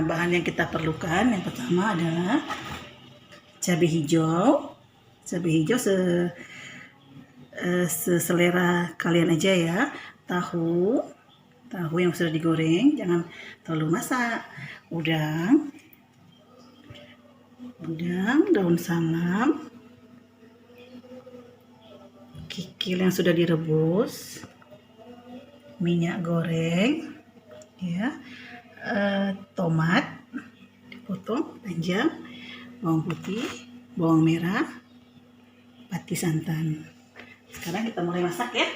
bahan yang kita perlukan yang pertama adalah cabai hijau. Cabai hijau seselera kalian aja ya. Tahu yang sudah digoreng, jangan terlalu masak. Udang, daun salam, kikil yang sudah direbus, minyak goreng, ya, tomat dipotong panjang, bawang putih, bawang merah, pati santan. Sekarang kita mulai masak ya.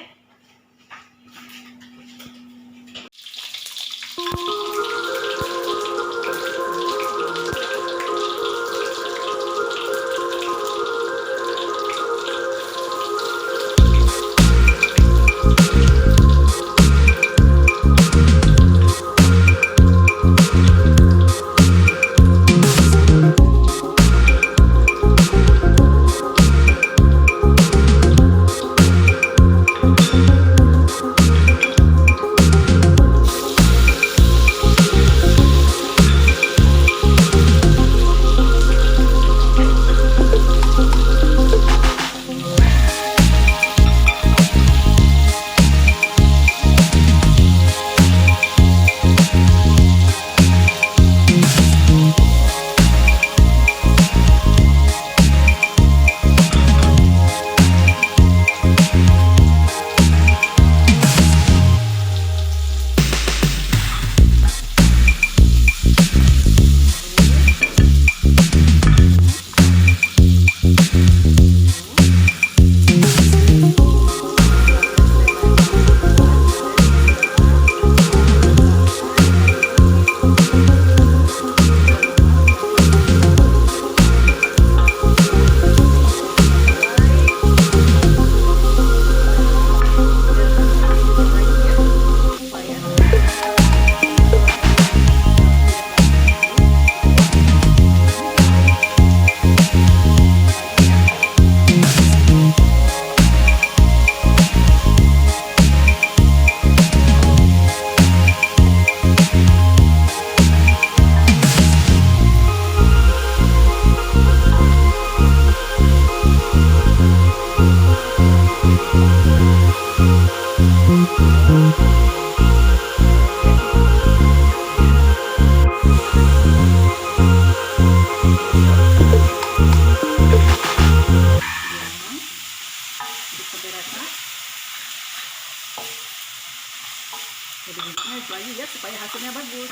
Jadi lagi ya supaya hasilnya bagus.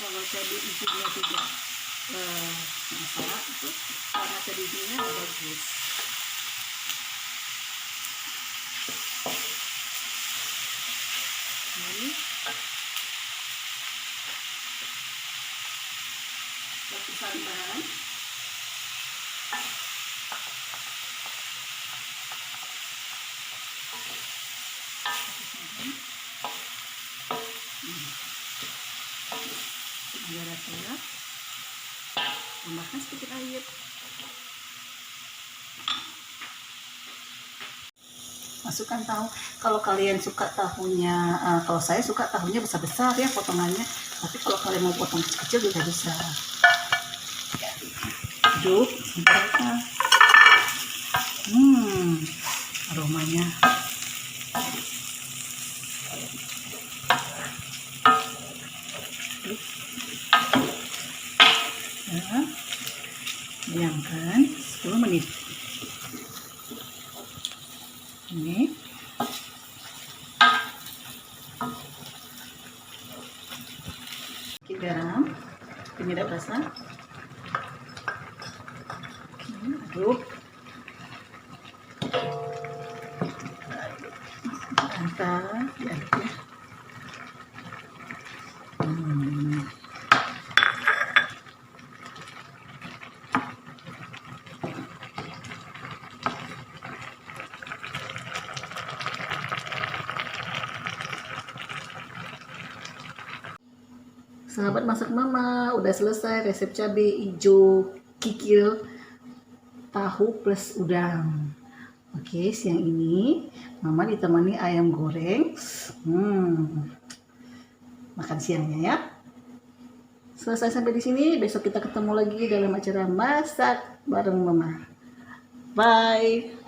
Kalau cabai hijaunya tidak masak itu warna cabai hijaunya bagus. Ini batu santan, rasa, tambahkan sedikit air. Masukkan tahu. Kalau kalian suka tahunya, kalau saya suka tahunya besar-besar ya potongannya. Tapi kalau kalian mau potong kecil-kecil juga bisa. Aduk sampai aromanya. Ya, diamkan 10 menit. Ini garam, penyedap rasa, aduk, antara diaduk ya. Sahabat masak mama, udah selesai resep cabai hijau kikil tahu plus udang. Oke, siang ini mama ditemani ayam goreng. Makan siangnya ya. selesai sampai di sini. Besok kita ketemu lagi dalam acara masak bareng Mama. Bye.